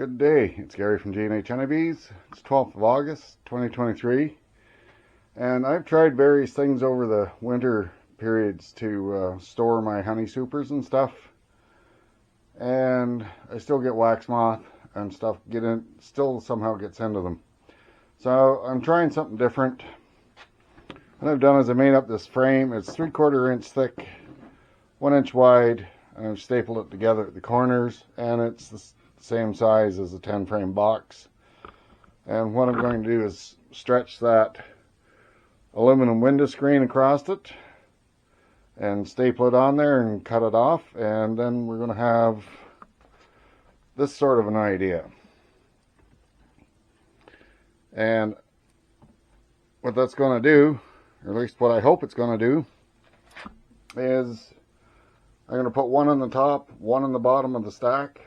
Good day, it's Gary from G&H Honey Bees. It's 12th of August 2023, and I've tried various things over the winter periods to store my honey supers and stuff, and I still get wax moth and stuff still somehow gets into them. So I'm trying something different. What I've done is I made up this frame. It's 3/4 inch thick, 1 inch wide, and I've stapled it together at the corners, and it's the same size as a 10 frame box. And what I'm going to do is stretch that aluminum window screen across it and staple it on there and cut it off, and then we're going to have this sort of an idea. And what that's going to do, or at least what I hope it's going to do, is I'm going to put one on the top, one on the bottom of the stack,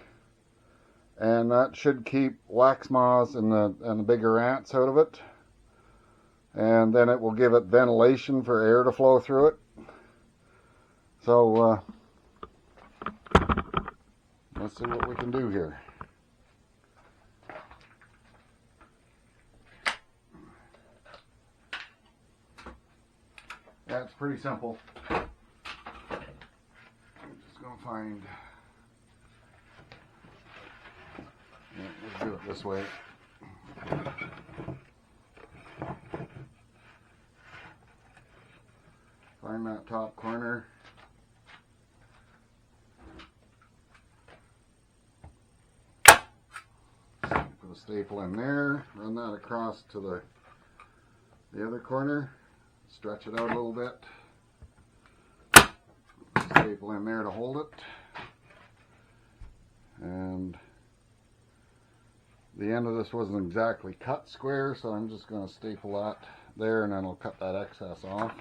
and that should keep wax moths and the bigger ants out of it, and then it will give it ventilation for air to flow through it. So let's see what we can do here. That's pretty simple. I'm just going to find... Yeah, let's do it this way. Find that top corner. Put a staple in there. Run that across to the other corner. Stretch it out a little bit. Staple in there to hold it. And the end of this wasn't exactly cut square, so I'm just going to staple that there, and then I'll cut that excess off.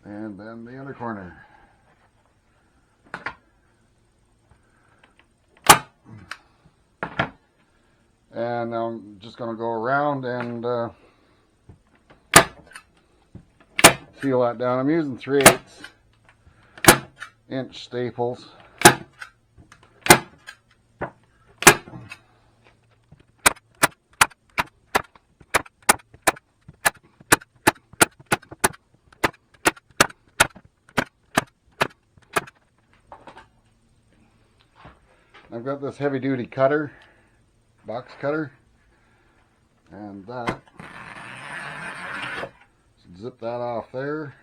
And then the other corner. And now I'm just going to go around and seal that down. I'm using 3/8 inch staples. I've got this heavy duty cutter, box cutter, and that, zip that off there.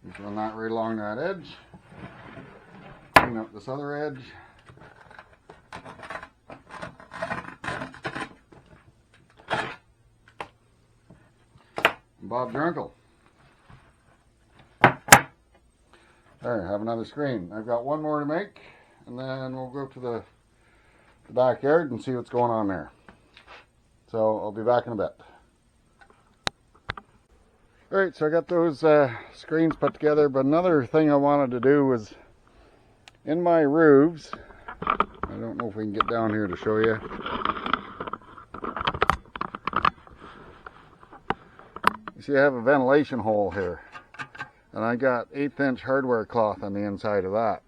Just run that right along that edge. Clean up this other edge. And Bob's your uncle. There, I have another screen. I've got one more to make, and then we'll go to the backyard and see what's going on there. So I'll be back in a bit. Alright, so I got those screens put together, but another thing I wanted to do was in my roofs. I don't know if we can get down here to show you. You see I have a ventilation hole here. And I got 1/8 inch hardware cloth on the inside of that.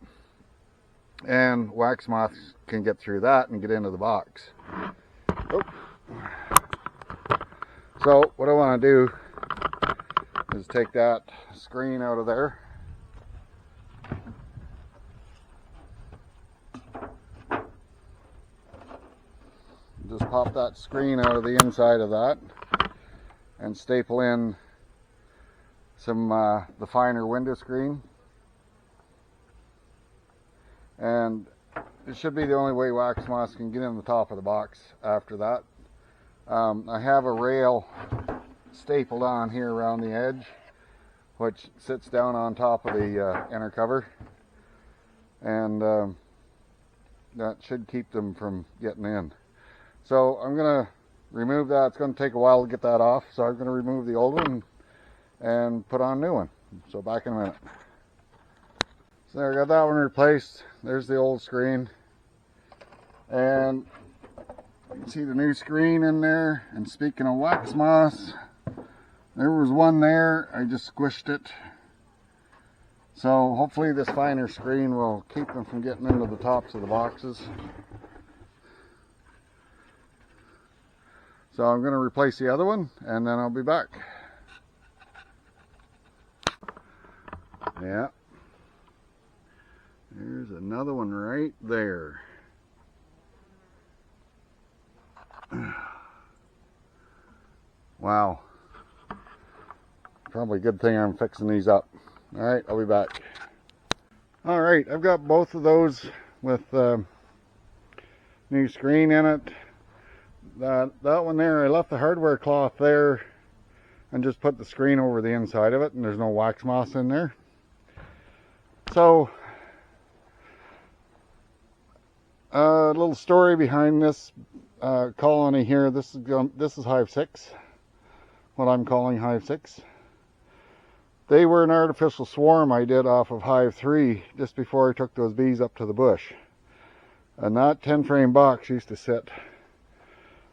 And wax moths can get through that and get into the box. Oh. So what I want to do is take that screen out of there. Just pop that screen out of the inside of that and staple in some the finer window screen, and it should be the only way wax moths can get in the top of the box after that. I have a rail stapled on here around the edge, which sits down on top of the inner cover, and that should keep them from getting in. So I'm going to remove that. It's going to take a while to get that off, so I'm going to remove the old one and put on a new one. So back in a minute. So there, I got that one replaced. There's the old screen, and you can see the new screen in there. And speaking of wax moths, There was one there, I just squished it. So hopefully this finer screen will keep them from getting into the tops of the boxes. So I'm going to replace the other one and then I'll be back. Yeah. There's another one right there. Wow. Probably a good thing I'm fixing these up. Alright, I'll be back. Alright, I've got both of those with new screen in it. That one there, I left the hardware cloth there and just put the screen over the inside of it, and there's no wax moss in there. So, a little story behind this colony here. This is Hive 6, what I'm calling Hive 6. They were an artificial swarm I did off of Hive 3 just before I took those bees up to the bush. And that 10 frame box used to sit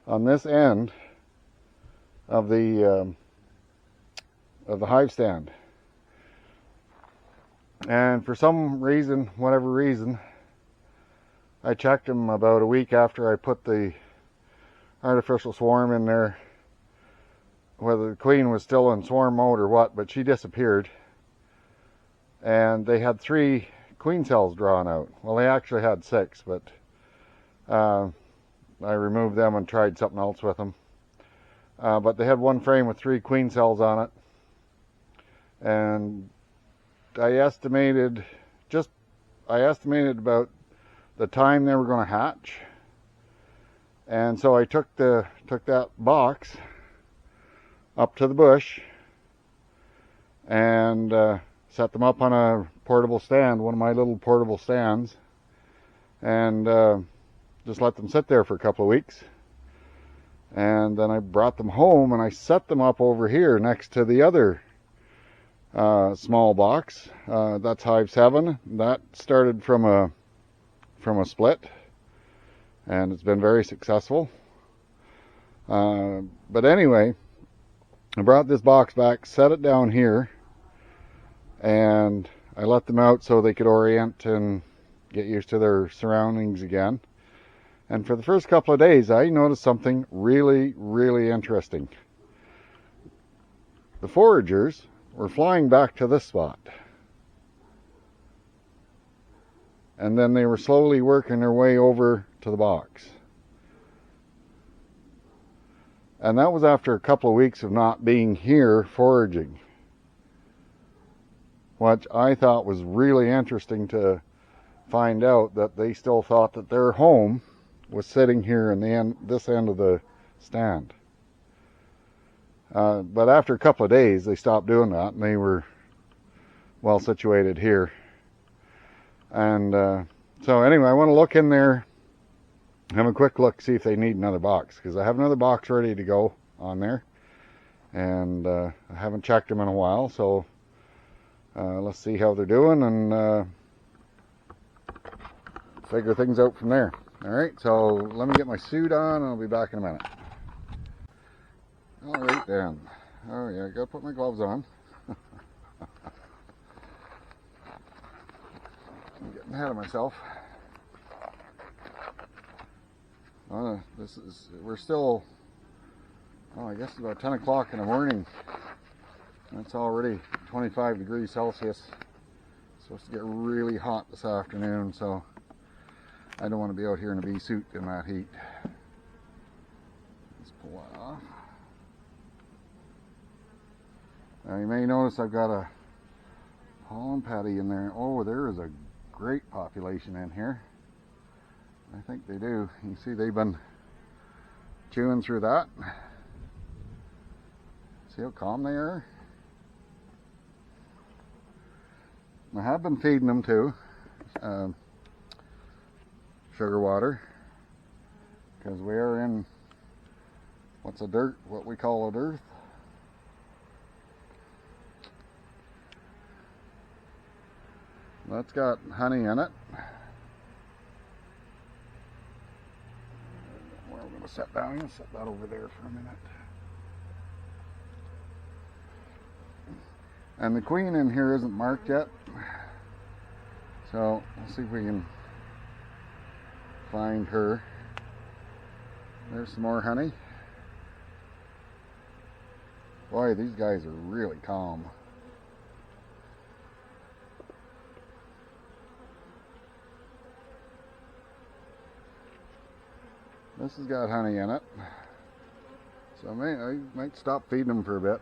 on this end of the hive stand. And for some reason, whatever reason, I checked them about a week after I put the artificial swarm in there, whether the queen was still in swarm mode or what, but she disappeared. And they had 3 queen cells drawn out. Well, they actually had 6, but I removed them and tried something else with them. But they had one frame with 3 queen cells on it. And I estimated about the time they were going to hatch. And so I took that box up to the bush and set them up on a portable stand, one of my little portable stands, and just let them sit there for a couple of weeks. And then I brought them home and I set them up over here next to the other small box. That's Hive 7. That started from a split, and it's been very successful. But anyway, I brought this box back, set it down here, and I let them out so they could orient and get used to their surroundings again. And for the first couple of days, I noticed something really, really interesting. The foragers were flying back to this spot. And then they were slowly working their way over to the box. And that was after a couple of weeks of not being here foraging, which I thought was really interesting to find out, that they still thought that their home was sitting here in this end of the stand. But after a couple of days, they stopped doing that, and they were well situated here. And so anyway, I want to look in there, have a quick look, see if they need another box, because I have another box ready to go on there, and I haven't checked them in a while. So let's see how they're doing and figure things out from there. Alright, so let me get my suit on and I'll be back in a minute. Alright then. Oh yeah, I gotta put my gloves on. I'm getting ahead of myself. We're still, I guess it's about 10 o'clock in the morning. It's already 25 degrees Celsius. It's supposed to get really hot this afternoon, so I don't want to be out here in a bee suit in that heat. Let's pull that off. Now you may notice I've got a pollen patty in there. Oh, there is a great population in here. I think they do. You see they've been chewing through that. See how calm they are? I have been feeding them too. Sugar water, because we are in what we call a dearth. That's got honey in it. Where I'm going to set down, I'm going to set that over there for a minute. And the queen in here isn't marked yet. So we'll see if we can find her. There's some more honey. Boy, these guys are really calm. This has got honey in it. So I might stop feeding them for a bit.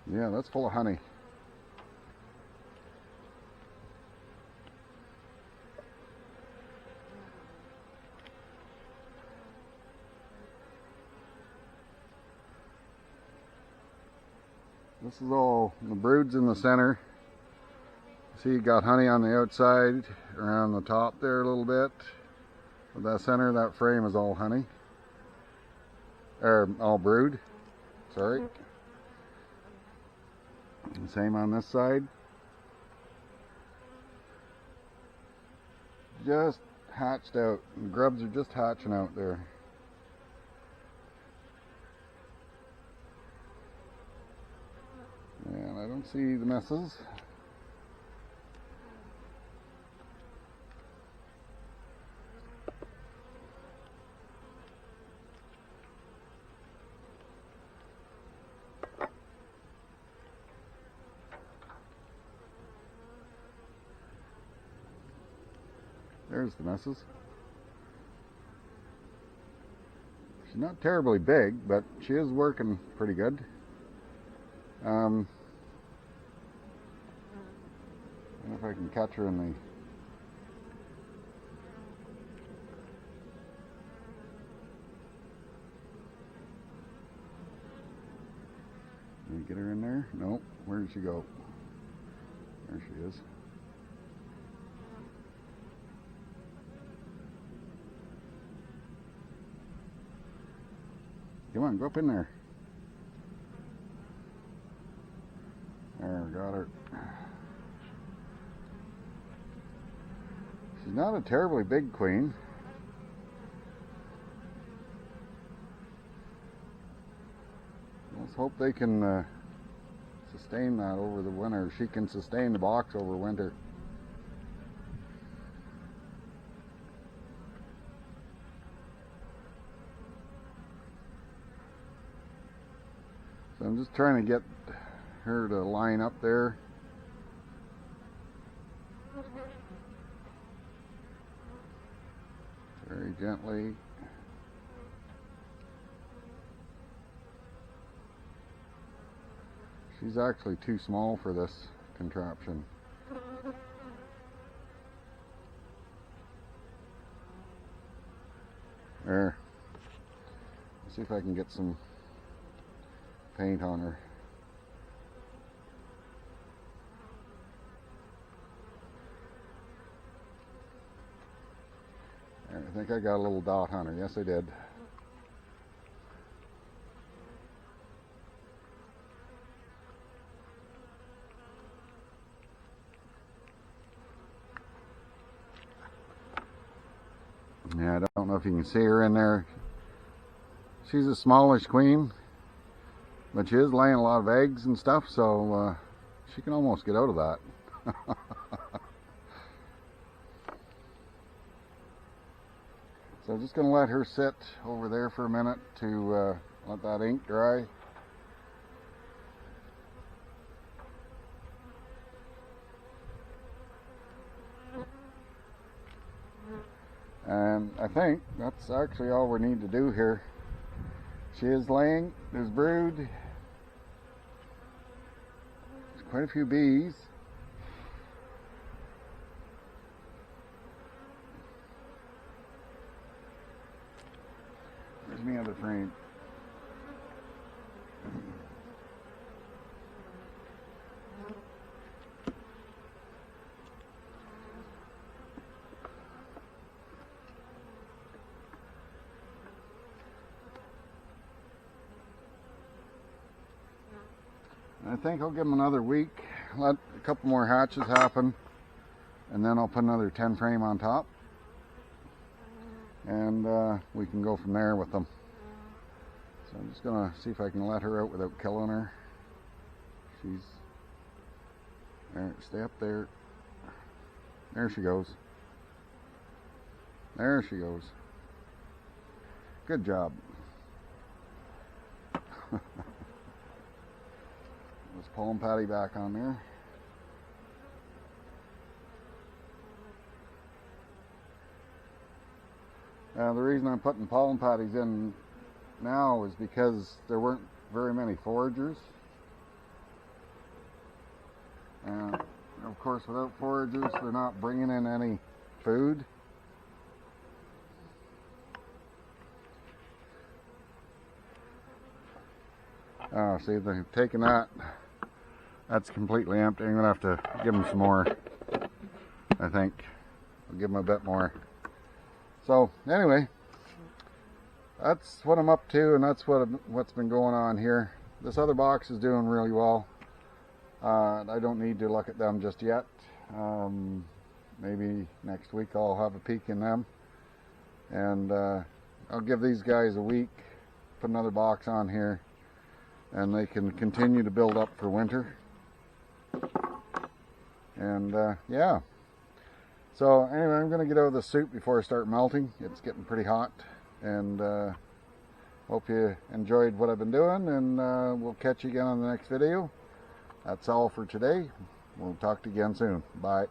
Yeah, that's full of honey. This is all, the brood's in the center. See, you got honey on the outside, around the top there a little bit. But that center, that frame is all honey. Or all brood, sorry. And same on this side. Just hatched out. The grubs are just hatching out there. And I don't see the messes. There's the messes. She's not terribly big, but she is working pretty good. I don't know if I can catch her in the... Can you get her in there? No. Where did she go? There she is. Come on, go up in there. There, got her. She's not a terribly big queen. Let's hope they can sustain that over the winter. She can sustain the box over winter. So I'm just trying to get her to line up there. Very gently. She's actually too small for this contraption. There. Let's see if I can get some paint on her. There, I think I got a little dot on her. Yes, I did. Yeah, I don't know if you can see her in there. She's a smallish queen, but she is laying a lot of eggs and stuff, so she can almost get out of that. So I'm just going to let her sit over there for a minute to let that ink dry. And I think that's actually all we need to do here. She is laying, there's brood, there's quite a few bees. Where's my other frame? I think I'll give them another week, let a couple more hatches happen, and then I'll put another 10 frame on top, and we can go from there with them. So I'm just gonna see if I can let her out without killing her. She's there. Stay up there. There she goes. There she goes. Good job. Let's pollen patty back on there. The reason I'm putting pollen patties in now is because there weren't very many foragers. And of course, without foragers, they're not bringing in any food. Oh, see, they've taken that. That's completely empty. I'm gonna have to give them some more. I think I'll give them a bit more. So anyway, that's what I'm up to, and that's what's been going on here. This other box is doing really well. I don't need to look at them just yet. Maybe next week I'll have a peek in them, and I'll give these guys a week, put another box on here, and they can continue to build up for winter. And yeah, so anyway, I'm going to get out of the soup before I start melting. It's getting pretty hot, and hope you enjoyed what I've been doing, and we'll catch you again on the next video. That's all for today. We'll talk to you again soon. Bye.